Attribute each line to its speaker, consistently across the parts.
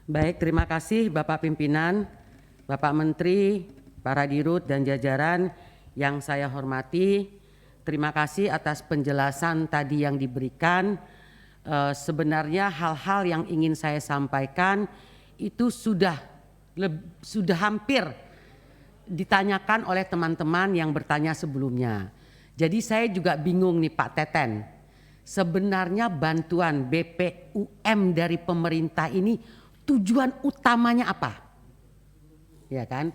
Speaker 1: Baik, terima kasih Bapak Pimpinan, Bapak Menteri, para dirut dan jajaran yang saya hormati. Terima kasih atas penjelasan tadi yang diberikan. Sebenarnya hal-hal yang ingin saya sampaikan itu sudah hampir ditanyakan oleh teman-teman yang bertanya sebelumnya. Jadi saya juga bingung nih Pak Teten. Sebenarnya bantuan BPUM dari pemerintah ini tujuan utamanya apa? Ya kan?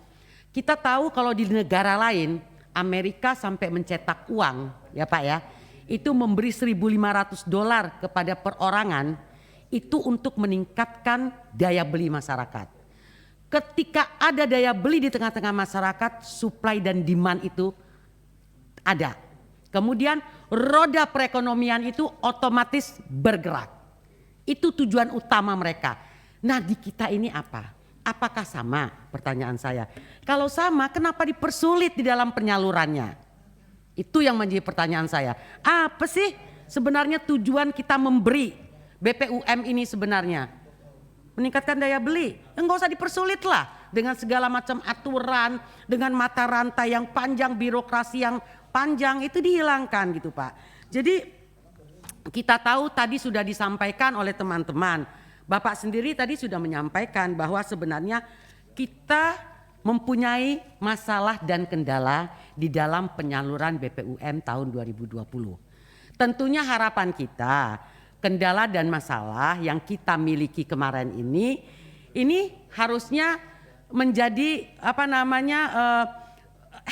Speaker 1: Kita tahu kalau di negara lain, Amerika sampai mencetak uang, ya Pak ya, itu memberi $1.500 kepada perorangan itu untuk meningkatkan daya beli masyarakat. Ketika ada daya beli di tengah-tengah masyarakat, supply dan demand itu ada. Kemudian roda perekonomian itu otomatis bergerak. Itu tujuan utama mereka. Nah di kita ini apa? Apakah sama? Pertanyaan saya. Kalau sama, kenapa dipersulit di dalam penyalurannya? Itu yang menjadi pertanyaan saya. Apa sih sebenarnya tujuan kita memberi BPUM ini sebenarnya? Meningkatkan daya beli. Enggak usah dipersulit lah. Dengan segala macam aturan, dengan mata rantai yang panjang, birokrasi yang panjang itu dihilangkan gitu Pak. Jadi kita tahu tadi sudah disampaikan oleh teman-teman. Bapak sendiri tadi sudah menyampaikan bahwa sebenarnya kita mempunyai masalah dan kendala di dalam penyaluran BPUM tahun 2020. Tentunya harapan kita, kendala dan masalah yang kita miliki kemarin ini harusnya menjadi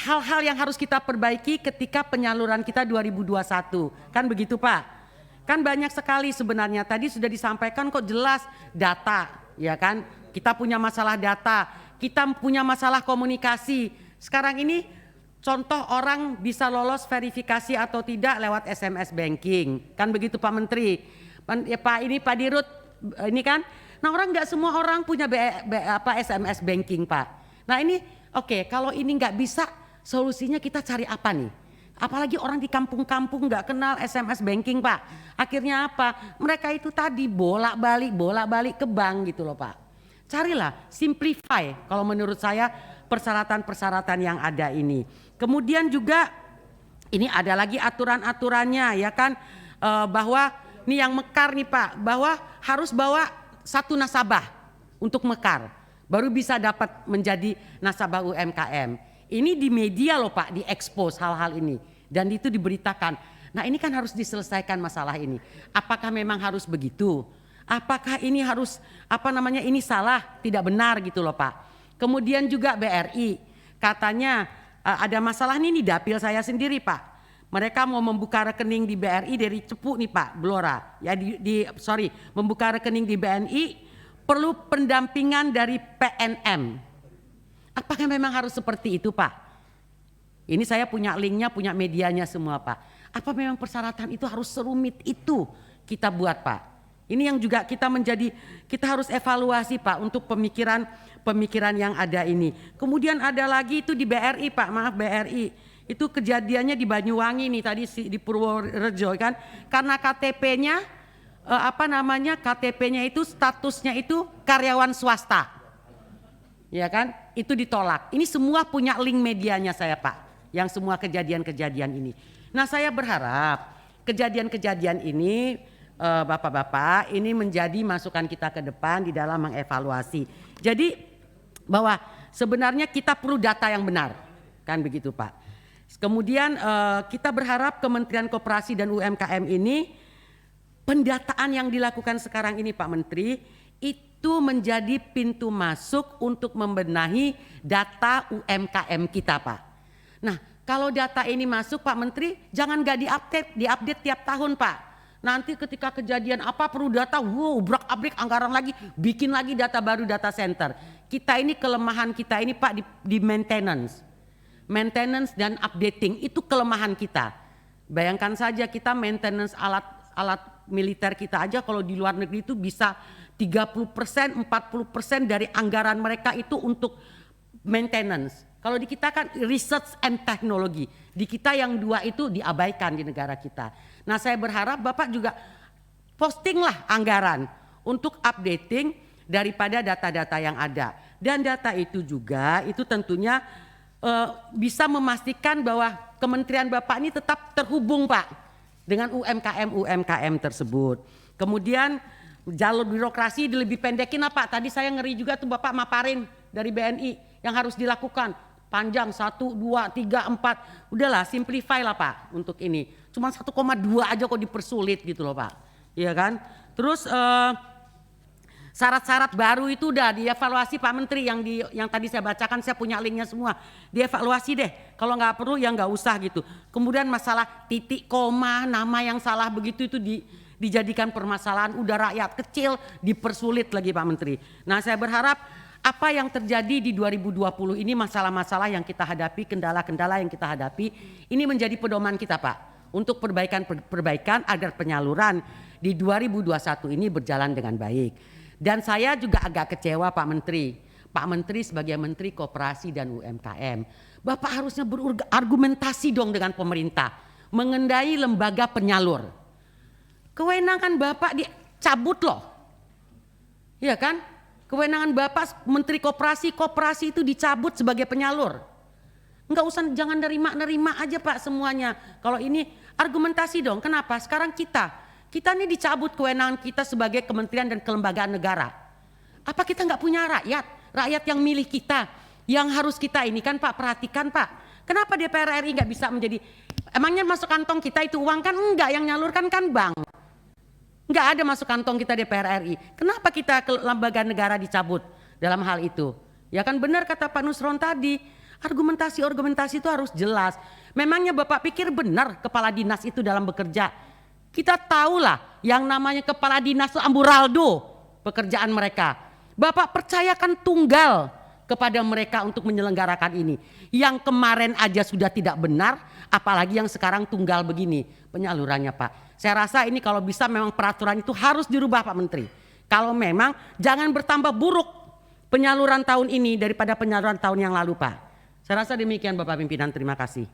Speaker 1: hal-hal yang harus kita perbaiki ketika penyaluran kita 2021. Kan begitu Pak? Kan banyak sekali sebenarnya, tadi sudah disampaikan kok jelas data, ya kan? Kita punya masalah data, kita punya masalah komunikasi. Sekarang ini contoh orang bisa lolos verifikasi atau tidak lewat SMS banking. Kan begitu Pak Menteri? Ya Pak Dirut ini kan. Nah orang nggak semua orang punya SMS banking Pak. Nah ini oke, kalau ini nggak bisa, solusinya kita cari apa nih? Apalagi orang di kampung-kampung nggak kenal SMS banking Pak. Akhirnya apa? Mereka itu tadi bolak-balik ke bank gitu loh Pak. Carilah, simplify kalau menurut saya persyaratan-persyaratan yang ada ini. Kemudian juga ini ada lagi aturan-aturannya ya kan. Bahwa ini yang mekar nih Pak. Bahwa harus bawa 1 nasabah untuk mekar. Baru bisa dapat menjadi nasabah UMKM. Ini di media loh Pak, diekspos hal-hal ini dan itu diberitakan. Nah ini kan harus diselesaikan masalah ini. Apakah memang harus begitu? Apakah ini harus ini salah, tidak benar gitu loh Pak. Kemudian juga BRI katanya ada masalah nih di dapil saya sendiri Pak. Mereka mau membuka rekening di BRI dari Cepu nih Pak, Blora. Ya membuka rekening di BNI perlu pendampingan dari PNM. Apakah memang harus seperti itu Pak? Ini saya punya linknya, punya medianya semua Pak. Apa memang persyaratan itu harus serumit itu kita buat Pak? Ini yang juga kita harus evaluasi Pak untuk pemikiran yang ada ini. Kemudian ada lagi itu di BRI Pak, maaf BRI. Itu kejadiannya di Banyuwangi nih tadi di Purworejo kan. Karena KTP-nya KTP-nya itu statusnya itu karyawan swasta. Ya kan, itu ditolak. Ini semua punya link medianya saya Pak, yang semua kejadian-kejadian ini. Nah saya berharap kejadian-kejadian ini Bapak-bapak ini menjadi masukan kita ke depan di dalam mengevaluasi. Jadi bahwa sebenarnya kita perlu data yang benar, kan begitu Pak. Kemudian kita berharap Kementerian Koperasi dan UMKM ini pendataan yang dilakukan sekarang ini Pak Menteri itu menjadi pintu masuk untuk membenahi data UMKM kita Pak. Nah kalau data ini masuk Pak Menteri jangan gak diupdate tiap tahun Pak. Nanti ketika kejadian apa perlu data, abrik anggaran lagi, bikin lagi data baru data center. Kita ini kelemahan kita ini Pak di maintenance. Maintenance dan updating itu kelemahan kita. Bayangkan saja kita maintenance alat militer kita aja kalau di luar negeri itu bisa 30%, 40% dari anggaran mereka itu untuk maintenance. Kalau di kita kan research and technology. Di kita yang dua itu diabaikan di negara kita. Nah saya berharap Bapak juga postinglah anggaran untuk updating daripada data-data yang ada. Dan data itu juga itu tentunya bisa memastikan bahwa Kementerian Bapak ini tetap terhubung Pak dengan UMKM tersebut. Kemudian jalur birokrasi lebih pendekin apa? Tadi saya ngeri juga tuh Bapak maparin dari BNI yang harus dilakukan. Panjang 1, 2, 3, 4. Udahlah simplify lah Pak untuk ini. Cuma 1,2 aja kok dipersulit gitu loh Pak. Iya kan? Terus syarat-syarat baru itu udah dievaluasi Pak Menteri yang tadi saya bacakan, saya punya linknya semua. Dievaluasi deh, kalau nggak perlu ya nggak usah gitu. Kemudian masalah titik koma, nama yang salah begitu itu dijadikan permasalahan, udah rakyat kecil dipersulit lagi Pak Menteri. Nah saya berharap apa yang terjadi di 2020 ini masalah-masalah yang kita hadapi, kendala-kendala yang kita hadapi, ini menjadi pedoman kita Pak. Untuk perbaikan agar penyaluran di 2021 ini berjalan dengan baik. Dan saya juga agak kecewa Pak Menteri. Pak Menteri sebagai Menteri Koperasi dan UMKM. Bapak harusnya berargumentasi dong dengan pemerintah. Mengendai lembaga penyalur. Kewenangan Bapak dicabut loh. Iya kan? Kewenangan Bapak Menteri Koperasi itu dicabut sebagai penyalur. Enggak usah, jangan nerima aja Pak semuanya. Kalau ini argumentasi dong. Kenapa? Sekarang kita ini dicabut kewenangan kita sebagai kementerian dan kelembagaan negara. Apa kita nggak punya rakyat? Rakyat yang milih kita, yang harus kita ini kan Pak, perhatikan Pak. Kenapa DPR RI nggak bisa menjadi, emangnya masuk kantong kita itu uang kan? Enggak, yang nyalurkan kan bank. Nggak ada masuk kantong kita DPR RI. Kenapa kita ke lembaga negara dicabut dalam hal itu? Ya kan benar kata Pak Nusron tadi, argumentasi itu harus jelas. Memangnya Bapak pikir benar kepala dinas itu dalam bekerja? Kita tahulah yang namanya kepala dinas itu amburadul pekerjaan mereka. Bapak percayakan tunggal kepada mereka untuk menyelenggarakan ini. Yang kemarin aja sudah tidak benar, apalagi yang sekarang tunggal begini penyalurannya Pak. Saya rasa ini kalau bisa memang peraturan itu harus dirubah Pak Menteri. Kalau memang jangan bertambah buruk penyaluran tahun ini daripada penyaluran tahun yang lalu Pak. Saya rasa demikian Bapak Pimpinan, terima kasih.